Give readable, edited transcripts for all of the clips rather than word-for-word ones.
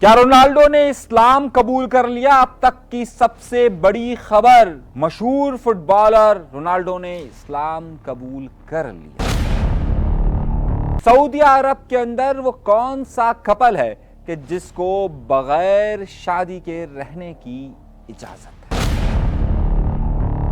کیا رونالڈو نے اسلام قبول کر لیا؟ اب تک کی سب سے بڑی خبر، مشہور فٹ بالر رونالڈو نے اسلام قبول کر لیا۔ سعودی عرب کے اندر وہ کون سا کپل ہے کہ جس کو بغیر شادی کے رہنے کی اجازت ہے؟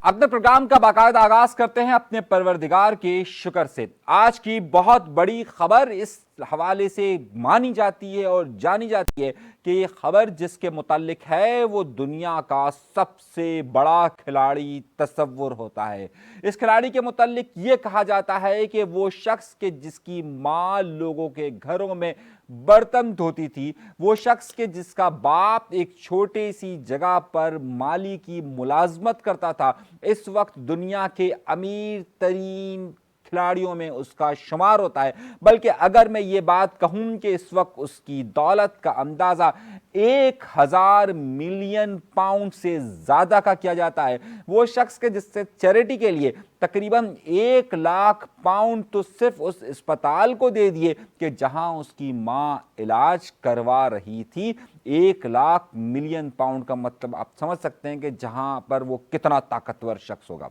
اپنے پروگرام کا باقاعدہ آغاز کرتے ہیں اپنے پروردگار کے شکر سے۔ آج کی بہت بڑی خبر اس حوالے سے مانی جاتی ہے اور جانی جاتی ہے کہ یہ خبر جس کے متعلق ہے وہ دنیا کا سب سے بڑا کھلاڑی تصور ہوتا ہے۔ اس کھلاڑی کے متعلق یہ کہا جاتا ہے کہ وہ شخص کہ جس کی ماں لوگوں کے گھروں میں برتن دھوتی تھی، وہ شخص کہ جس کا باپ ایک چھوٹی سی جگہ پر مالی کی ملازمت کرتا تھا، اس وقت دنیا کے امیر ترین کھلاڑیوں میں اس کا شمار ہوتا ہے۔ بلکہ اگر میں یہ بات کہوں کہ اس وقت اس کی دولت کا اندازہ 1000 ملین پاؤنڈ سے زیادہ کا کیا جاتا ہے، وہ شخص کے جس سے چیریٹی کے لیے تقریباً 1 لاکھ پاؤنڈ تو صرف اس اسپتال کو دے دیے کہ جہاں اس کی ماں علاج کروا رہی تھی۔ 1 لاکھ ملین پاؤنڈ کا مطلب آپ سمجھ سکتے ہیں کہ جہاں پر وہ کتنا طاقتور شخص ہوگا۔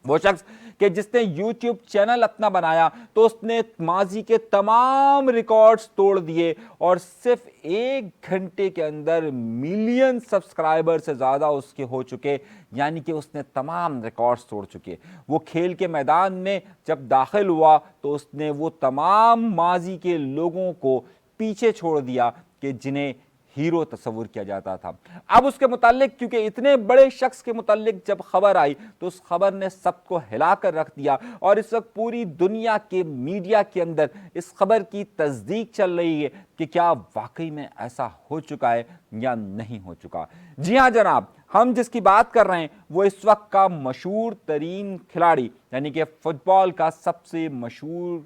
وہ شخص کہ جس نے یوٹیوب چینل اپنا بنایا تو اس نے ماضی کے تمام ریکارڈز توڑ دیے اور صرف 1 گھنٹے کے اندر ملین سبسکرائبر سے زیادہ اس کے ہو چکے، یعنی کہ اس نے تمام ریکارڈز توڑ چکے۔ وہ کھیل کے میدان میں جب داخل ہوا تو اس نے وہ تمام ماضی کے لوگوں کو پیچھے چھوڑ دیا کہ جنہیں ہیرو تصور کیا جاتا تھا۔ اب اس کے متعلق کیونکہ اتنے بڑے شخص کے متعلق جب خبر آئی تو اس خبر نے سب کو ہلا کر رکھ دیا، اور اس وقت پوری دنیا کے میڈیا کے اندر اس خبر کی تصدیق چل رہی ہے کہ کیا واقعی میں ایسا ہو چکا ہے یا نہیں ہو چکا۔ جی ہاں جناب، ہم جس کی بات کر رہے ہیں وہ اس وقت کا مشہور ترین کھلاڑی، یعنی کہ فٹ بال کا سب سے مشہور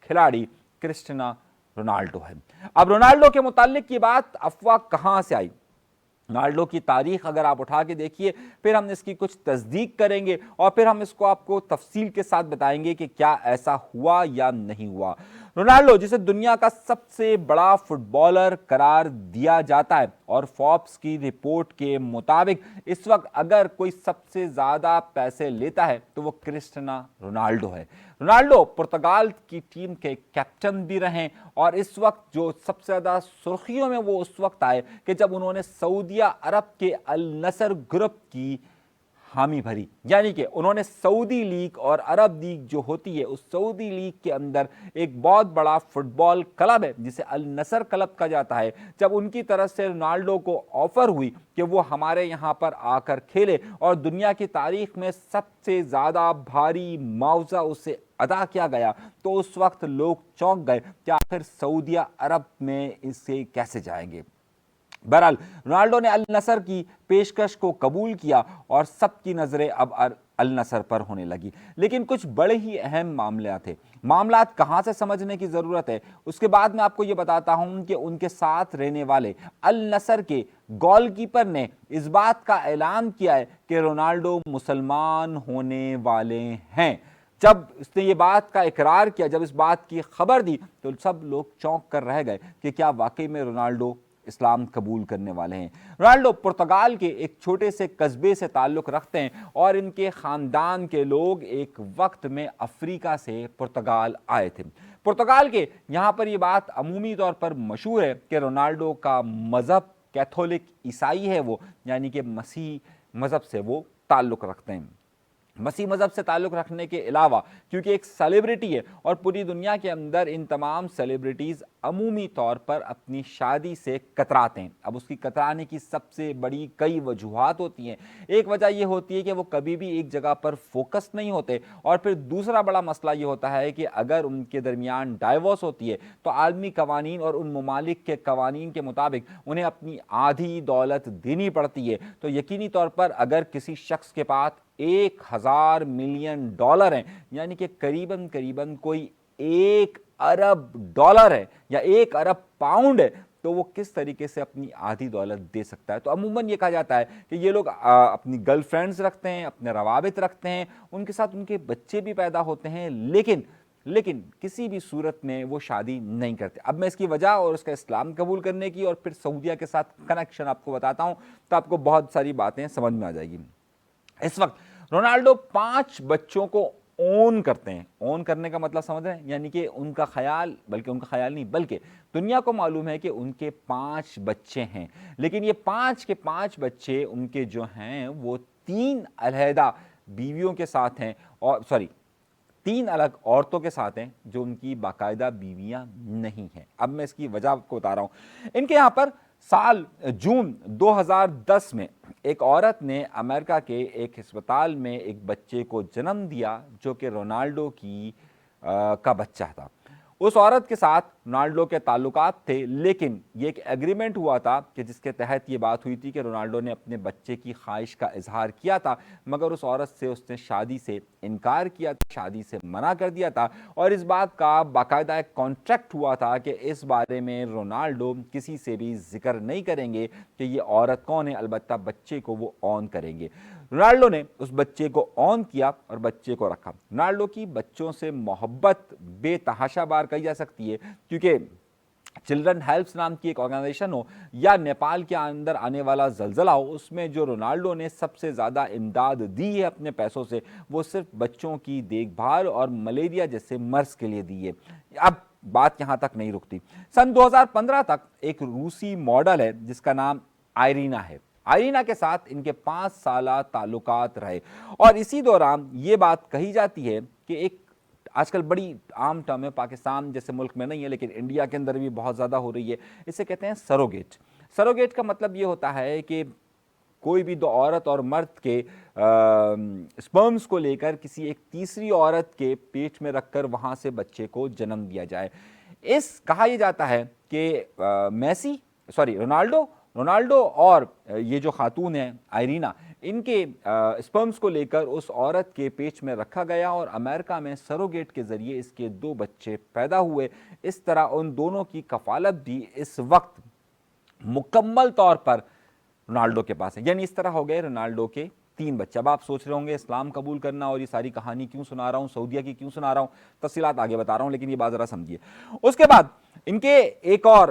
کھلاڑی کرسٹیانو رونالڈو ہے۔ اب رونالڈو کے متعلق یہ بات افواہ کہاں سے آئی؟ رونالڈو کی تاریخ اگر آپ اٹھا کے دیکھیے، پھر ہم اس کی کچھ تصدیق کریں گے اور پھر ہم اس کو آپ کو تفصیل کے ساتھ بتائیں گے کہ کیا ایسا ہوا یا نہیں ہوا۔ رونالڈو جسے دنیا کا سب سے بڑا فٹ بالر قرار دیا جاتا ہے، اور فوربس کی رپورٹ کے مطابق اس وقت اگر کوئی سب سے زیادہ پیسے لیتا ہے تو وہ کرسٹیانو رونالڈو ہے۔ رونالڈو پرتگال کی ٹیم کے کیپٹن بھی رہیں، اور اس وقت جو سب سے زیادہ سرخیوں میں وہ اس وقت آئے کہ جب انہوں نے سعودیہ عرب کے النصر گروپ کی حامی بھری، یعنی کہ انہوں نے سعودی لیگ اور عرب لیگ جو ہوتی ہے، اس سعودی لیگ کے اندر ایک بہت بڑا فٹ بال کلب ہے جسے النصر کلب کہا جاتا ہے۔ جب ان کی طرف سے رونالڈو کو آفر ہوئی کہ وہ ہمارے یہاں پر آ کر کھیلے اور دنیا کی تاریخ میں سب سے زیادہ بھاری معاوضہ اسے ادا کیا گیا، تو اس وقت لوگ چونک گئے کہ آخر سعودیہ عرب میں اسے کیسے جائیں گے۔ بہرحال رونالڈو نے النصر کی پیشکش کو قبول کیا اور سب کی نظریں اب النصر پر ہونے لگی، لیکن کچھ بڑے ہی اہم معاملات کہاں سے سمجھنے کی ضرورت ہے۔ اس کے بعد میں آپ کو یہ بتاتا ہوں کہ ان کے ساتھ رہنے والے النصر کے گول کیپر نے اس بات کا اعلان کیا ہے کہ رونالڈو مسلمان ہونے والے ہیں۔ جب اس نے یہ بات کا اقرار کیا، جب اس بات کی خبر دی تو سب لوگ چونک کر رہ گئے کہ کیا واقعی میں رونالڈو اسلام قبول کرنے والے ہیں۔ رونالڈو پرتگال کے ایک چھوٹے سے قصبے سے تعلق رکھتے ہیں، اور ان کے خاندان کے لوگ ایک وقت میں افریقہ سے پرتگال آئے تھے۔ پرتگال کے یہاں پر یہ بات عمومی طور پر مشہور ہے کہ رونالڈو کا مذہب کیتھولک عیسائی ہے، وہ یعنی کہ مسیح مذہب سے وہ تعلق رکھتے ہیں۔ مسیح مذہب سے تعلق رکھنے کے علاوہ کیونکہ ایک سیلیبریٹی ہے، اور پوری دنیا کے اندر ان تمام سیلیبریٹیز عمومی طور پر اپنی شادی سے کتراتے ہیں۔ اب اس کی کترانے کی سب سے بڑی کئی وجوہات ہوتی ہیں۔ ایک وجہ یہ ہوتی ہے کہ وہ کبھی بھی ایک جگہ پر فوکس نہیں ہوتے، اور پھر دوسرا بڑا مسئلہ یہ ہوتا ہے کہ اگر ان کے درمیان ڈائیورس ہوتی ہے تو عالمی قوانین اور ان ممالک کے قوانین کے مطابق انہیں اپنی آدھی دولت دینی پڑتی ہے۔ تو یقینی طور پر اگر کسی شخص کے پاس 1000 ملین ڈالر ہیں، یعنی کہ قریباً کوئی 1 ارب ڈالر ہے یا 1 ارب پاؤنڈ ہے، تو وہ کس طریقے سے اپنی آدھی دولت دے سکتا ہے۔ تو عموماً یہ کہا جاتا ہے کہ یہ لوگ اپنی گرل فرینڈز رکھتے ہیں، اپنے روابط رکھتے ہیں، ان کے ساتھ ان کے بچے بھی پیدا ہوتے ہیں، لیکن لیکن کسی بھی صورت میں وہ شادی نہیں کرتے۔ اب میں اس کی وجہ اور اس کا اسلام قبول کرنے کی اور پھر سعودیہ کے ساتھ کنیکشن آپ کو بتاتا ہوں، تو آپ کو بہت ساری باتیں سمجھ میں آ جائے گی۔ اس وقت رونالڈو 5 بچوں کو اون کرتے ہیں۔ اون کرنے کا مطلب سمجھ رہے ہیں، یعنی کہ ان کا خیال، بلکہ ان کا خیال نہیں بلکہ دنیا کو معلوم ہے کہ ان کے 5 بچے ہیں، لیکن یہ 5 کے 5 بچے ان کے جو ہیں وہ 3 علیحدہ بیویوں کے ساتھ ہیں، اور 3 الگ عورتوں کے ساتھ ہیں جو ان کی باقاعدہ بیویاں نہیں ہیں۔ اب میں اس کی وجہ آپ کو بتا رہا ہوں۔ ان کے یہاں پر سال جون 2010 میں ایک عورت نے امریکہ کے ایک ہسپتال میں ایک بچے کو جنم دیا جو کہ رونالڈو کا بچہ تھا۔ اس عورت کے ساتھ رونالڈو کے تعلقات تھے، لیکن یہ ایک ایگریمنٹ ہوا تھا کہ جس کے تحت یہ بات ہوئی تھی کہ رونالڈو نے اپنے بچے کی خواہش کا اظہار کیا تھا، مگر اس عورت سے اس نے شادی سے انکار کیا تھا، شادی سے منع کر دیا تھا، اور اس بات کا باقاعدہ ایک کانٹریکٹ ہوا تھا کہ اس بارے میں رونالڈو کسی سے بھی ذکر نہیں کریں گے کہ یہ عورت کون ہے، البتہ بچے کو وہ اون کریں گے۔ رونالڈو نے اس بچے کو اون کیا اور بچے کو رکھا۔ رونالڈو کی بچوں سے محبت بے تحاشا بار کہی جا سکتی ہے، کیونکہ چلڈرن ہیلپس نام کی ایک آرگنائزیشن ہو یا نیپال کے اندر آنے والا زلزلہ ہو، اس میں جو رونالڈو نے سب سے زیادہ امداد دی ہے اپنے پیسوں سے، وہ صرف بچوں کی دیکھ بھال اور ملیریا جیسے مرض کے لیے دی ہے۔ اب بات یہاں تک نہیں رکتی۔ سن 2015 تک ایک روسی ماڈل ہے جس کا نام آئرینا ہے۔ آئرینا کے ساتھ ان کے 5 سالہ تعلقات رہے، اور اسی دوران یہ بات کہی جاتی ہے کہ ایک آج کل بڑی عام ٹرم ہے، پاکستان جیسے ملک میں نہیں ہے لیکن انڈیا کے اندر بھی بہت زیادہ ہو رہی ہے، اسے کہتے ہیں سروگیٹ۔ سروگیٹ کا مطلب یہ ہوتا ہے کہ کوئی بھی 2 عورت اور مرد کے سپرمز کو لے کر کسی ایک تیسری عورت کے پیٹ میں رکھ کر وہاں سے بچے کو جنم دیا جائے۔ کہا یہ جاتا ہے کہ رونالڈو اور یہ جو خاتون ہے آئرینا، ان کے سپرمز کو لے کر اس عورت کے پیٹ میں رکھا گیا اور امریکہ میں سروگیٹ کے ذریعے اس کے 2 بچے پیدا ہوئے۔ اس طرح ان دونوں کی کفالت بھی اس وقت مکمل طور پر رونالڈو کے پاس ہے، یعنی اس طرح ہو گئے رونالڈو کے 3 بچے۔ اب آپ سوچ رہے ہوں گے اسلام قبول کرنا اور یہ ساری کہانی کیوں سنا رہا ہوں، سعودیہ کی کیوں سنا رہا ہوں، تفصیلات آگے بتا رہا ہوں، لیکن یہ بات ذرا سمجھیے۔ اس کے بعد ان کے ایک اور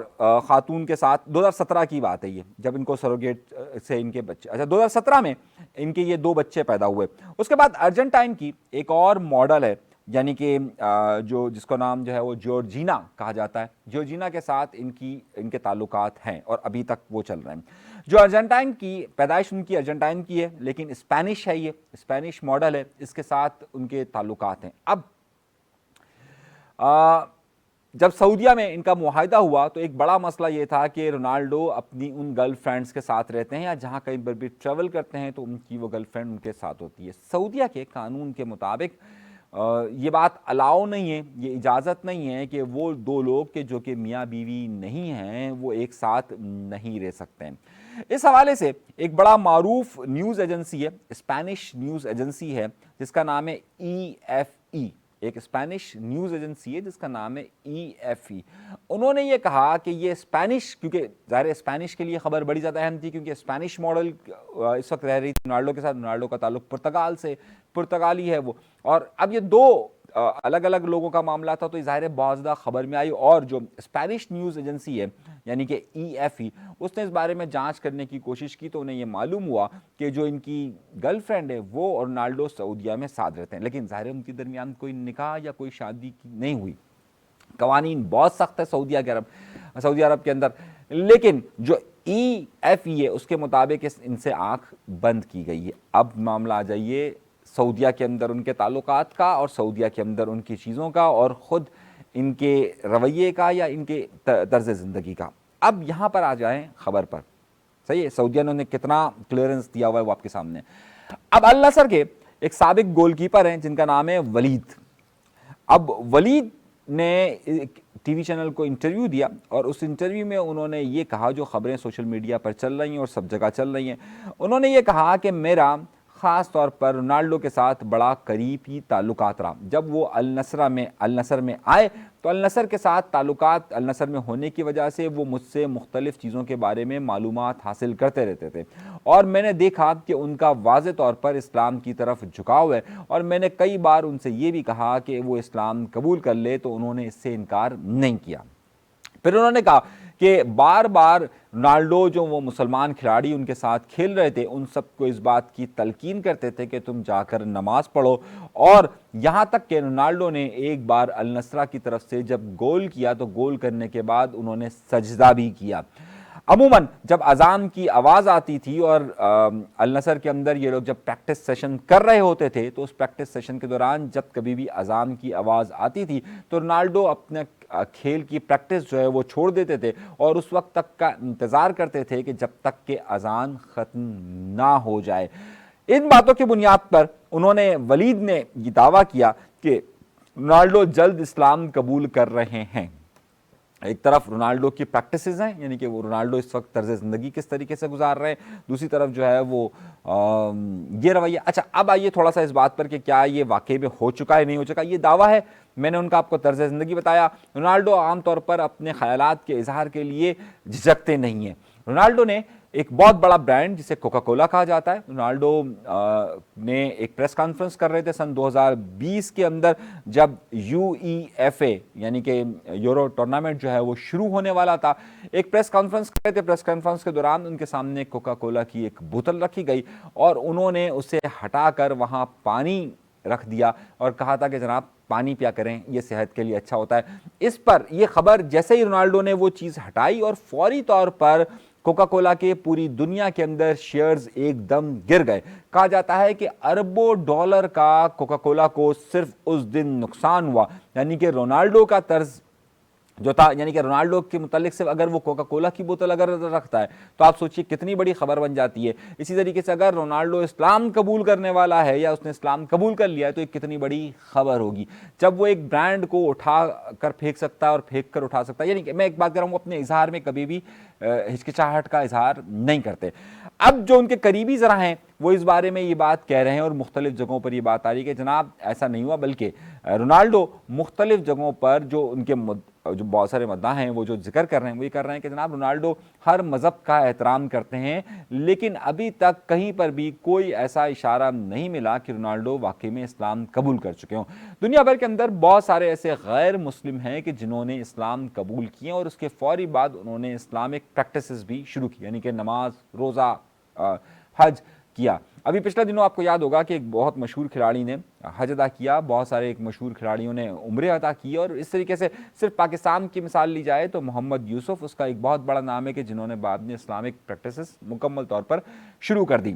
خاتون کے ساتھ 2017 کی بات ہے، یہ جب ان کو سروگیٹ سے ان کے بچے 2017 میں ان کے یہ 2 بچے پیدا ہوئے۔ اس کے بعد ارجنٹائن کی ایک اور ماڈل ہے، یعنی کہ جس کا نام جو ہے وہ جورجینا کہا جاتا ہے۔ جورجینا کے ساتھ ان کے تعلقات ہیں اور ابھی تک وہ چل رہے ہیں۔ جو ارجنٹائن کی پیدائش ان کی ارجنٹائن کی ہے، لیکن اسپینش ہے، یہ اسپینش ماڈل ہے، اس کے ساتھ ان کے تعلقات ہیں۔ اب جب سعودیہ میں ان کا معاہدہ ہوا تو ایک بڑا مسئلہ یہ تھا کہ رونالڈو اپنی ان گرل فرینڈز کے ساتھ رہتے ہیں یا جہاں کہیں پر بھی ٹریول کرتے ہیں تو ان کی وہ گرل فرینڈ ان کے ساتھ ہوتی ہے۔ سعودیہ کے قانون کے مطابق یہ بات الاؤ نہیں ہے، یہ اجازت نہیں ہے کہ وہ 2 لوگ کہ جو کہ میاں بیوی نہیں ہیں وہ ایک ساتھ نہیں رہ سکتے ہیں۔ اس حوالے سے ایک بڑا معروف نیوز ایجنسی ہے، اسپینش نیوز ایجنسی ہے جس کا نام ہے EFE، ایک اسپینش نیوز ایجنسی ہے جس کا نام ہے EFE۔ انہوں نے یہ کہا کہ یہ اسپینش، کیونکہ ظاہر اسپینش کے لیے خبر بڑی زیادہ اہم تھی کیونکہ اسپینش ماڈل اس وقت رہ رہی تھی رونالڈو کے ساتھ، رونالڈو کا تعلق پرتگال سے، پرتگالی ہے وہ، اور اب یہ 2 الگ الگ لوگوں کا معاملہ تھا تو یہ ظاہر ہے بہت زیادہ خبر میں آئی، اور جو اسپینش نیوز ایجنسی ہے یعنی کہ EFE، اس نے اس بارے میں جانچ کرنے کی کوشش کی تو انہیں یہ معلوم ہوا کہ جو ان کی گرل فرینڈ ہے وہ اور رونالڈو سعودیہ میں ساتھ رہتے ہیں، لیکن ظاہر ہے ان کے درمیان کوئی نکاح یا کوئی شادی نہیں ہوئی۔ قوانین بہت سخت ہے سعودی عرب کے اندر، لیکن جو EFE ہے اس کے مطابق ان سے آنکھ بند کی گئی ہے۔ اب معاملہ آ جائیے سعودیہ کے اندر ان کے تعلقات کا اور سعودیہ کے اندر ان کی چیزوں کا اور خود ان کے رویے کا یا ان کے طرز زندگی کا۔ اب یہاں پر آ جائیں خبر پر، صحیح ہے، سعودیہ نے انہیں کتنا کلیئرنس دیا ہوا ہے وہ آپ کے سامنے۔ اب النصر کے ایک سابق گول کیپر ہیں جن کا نام ہے ولید۔ اب ولید نے ٹی وی چینل کو انٹرویو دیا اور اس انٹرویو میں انہوں نے یہ کہا، جو خبریں سوشل میڈیا پر چل رہی ہیں اور سب جگہ چل رہی ہیں، انہوں نے یہ کہا کہ میرا خاص طور پر رونالڈو کے ساتھ بڑا قریبی تعلقات رہا۔ جب وہ النصر میں آئے تو النصر کے ساتھ تعلقات النصر میں ہونے کی وجہ سے وہ مجھ سے مختلف چیزوں کے بارے میں معلومات حاصل کرتے رہتے تھے، اور میں نے دیکھا کہ ان کا واضح طور پر اسلام کی طرف جھکاؤ ہے، اور میں نے کئی بار ان سے یہ بھی کہا کہ وہ اسلام قبول کر لے تو انہوں نے اس سے انکار نہیں کیا۔ پھر انہوں نے کہا کہ بار بار رونالڈو جو وہ مسلمان کھلاڑی ان کے ساتھ کھیل رہے تھے ان سب کو اس بات کی تلقین کرتے تھے کہ تم جا کر نماز پڑھو، اور یہاں تک کہ رونالڈو نے ایک بار النصر کی طرف سے جب گول کیا تو گول کرنے کے بعد انہوں نے سجدہ بھی کیا۔ عموماً جب اذان کی آواز آتی تھی اور النصر کے اندر یہ لوگ جب پریکٹس سیشن کر رہے ہوتے تھے تو اس پریکٹس سیشن کے دوران جب کبھی بھی اذان کی آواز آتی تھی تو رونالڈو اپنے کھیل کی پریکٹس جو ہے وہ چھوڑ دیتے تھے اور اس وقت تک کا انتظار کرتے تھے کہ جب تک کہ اذان ختم نہ ہو جائے۔ ان باتوں کی بنیاد پر ولید نے یہ دعویٰ کیا کہ رونالڈو جلد اسلام قبول کر رہے ہیں۔ ایک طرف رونالڈو کی پریکٹسز ہیں، یعنی کہ وہ رونالڈو اس وقت طرز زندگی کس طریقے سے گزار رہے ہیں، دوسری طرف جو ہے وہ یہ رویہ۔ اچھا، اب آئیے تھوڑا سا اس بات پر کہ کیا یہ واقعی میں ہو چکا ہے نہیں ہو چکا۔ یہ دعویٰ ہے، میں نے ان کا آپ کو طرز زندگی بتایا۔ رونالڈو عام طور پر اپنے خیالات کے اظہار کے لیے جھجکتے نہیں ہیں۔ رونالڈو نے ایک بہت بڑا برانڈ جسے کوکا کولا کہا جاتا ہے، رونالڈو نے ایک پریس کانفرنس کر رہے تھے سن 2020 کے اندر جب UEFA یعنی کہ یورو ٹورنامنٹ جو ہے وہ شروع ہونے والا تھا، ایک پریس کانفرنس کر رہے تھے۔ پریس کانفرنس کے دوران ان کے سامنے کوکا کولا کی ایک بوتل رکھی گئی اور انہوں نے اسے ہٹا کر وہاں پانی رکھ دیا اور کہا تھا کہ جناب پانی پیا کریں، یہ صحت کے لیے اچھا ہوتا ہے۔ اس پر یہ خبر جیسے ہی رونالڈو نے وہ چیز ہٹائی اور فوری طور پر کوکا کولا کے پوری دنیا کے اندر شیئرز ایک دم گر گئے۔ کہا جاتا ہے کہ اربوں ڈالر کا کوکا کولا کو صرف اس دن نقصان ہوا، یعنی کہ رونالڈو کا طرز جو تھا، یعنی کہ رونالڈو کے متعلق صرف اگر وہ کوکا کولا کی بوتل اگر رکھتا ہے تو آپ سوچئے کتنی بڑی خبر بن جاتی ہے۔ اسی طریقے سے اگر رونالڈو اسلام قبول کرنے والا ہے یا اس نے اسلام قبول کر لیا ہے تو ایک کتنی بڑی خبر ہوگی جب وہ ایک برانڈ کو اٹھا کر پھینک سکتا ہے اور پھینک کر اٹھا سکتا ہے۔ یعنی کہ میں ایک بات کر رہا ہوں، وہ اپنے اظہار میں کبھی بھی ہچکچاہٹ کا اظہار نہیں کرتے۔ اب جو ان کے قریبی ذرا ہیں وہ اس بارے میں یہ بات کہہ رہے ہیں اور مختلف جگہوں پر یہ بات آ رہی ہے کہ جناب ایسا نہیں ہوا، بلکہ رونالڈو مختلف جگہوں پر جو ان کے جو بہت سارے مداح ہیں وہ جو ذکر کر رہے ہیں وہ یہ کر رہے ہیں کہ جناب رونالڈو ہر مذہب کا احترام کرتے ہیں، لیکن ابھی تک کہیں پر بھی کوئی ایسا اشارہ نہیں ملا کہ رونالڈو واقعی میں اسلام قبول کر چکے ہوں۔ دنیا بھر کے اندر بہت سارے ایسے غیر مسلم ہیں کہ جنہوں نے اسلام قبول کیے اور اس کے فوری بعد انہوں نے اسلامک پریکٹسز بھی شروع کی، یعنی کہ نماز، روزہ، حج کیا۔ ابھی پچھلے دنوں آپ کو یاد ہوگا کہ ایک بہت مشہور کھلاڑی نے حج ادا کیا، بہت سارے ایک مشہور کھلاڑیوں نے عمرے ادا کی، اور اس طریقے سے صرف پاکستان کی مثال لی جائے تو محمد یوسف اس کا ایک بہت بڑا نام ہے کہ جنہوں نے بعد میں اسلامک پریکٹسز مکمل طور پر شروع کر دی۔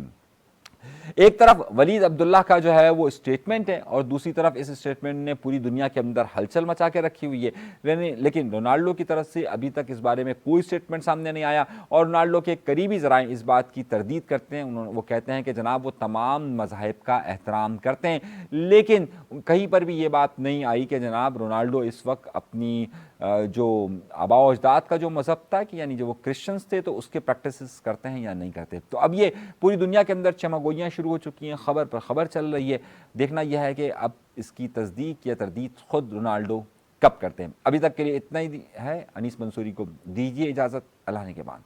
ایک طرف ولید عبداللہ کا جو ہے وہ اسٹیٹمنٹ ہے اور دوسری طرف اس اسٹیٹمنٹ نے پوری دنیا کے اندر ہلچل مچا کے رکھی ہوئی ہے، لیکن رونالڈو کی طرف سے ابھی تک اس بارے میں کوئی اسٹیٹمنٹ سامنے نہیں آیا، اور رونالڈو کے قریبی ذرائع اس بات کی تردید کرتے ہیں۔ وہ کہتے ہیں کہ جناب وہ تمام مذاہب کا احترام کرتے ہیں، لیکن کہیں پر بھی یہ بات نہیں آئی کہ جناب رونالڈو اس وقت اپنی جو آباء و اجداد کا جو مذہب تھا کہ یعنی جو وہ کرسچنز تھے تو اس کے پریکٹسز کرتے ہیں یا نہیں کرتے۔ تو اب یہ پوری دنیا کے اندر چمگوئیاں شروع ہو چکی ہیں، خبر پر خبر چل رہی ہے، دیکھنا یہ ہے کہ اب اس کی تصدیق یا تردید خود رونالڈو کب کرتے ہیں۔ ابھی تک کے لیے اتنا ہی ہے۔ انیس منصوری کو دیجیے اجازت، اللہ نے کے بعد۔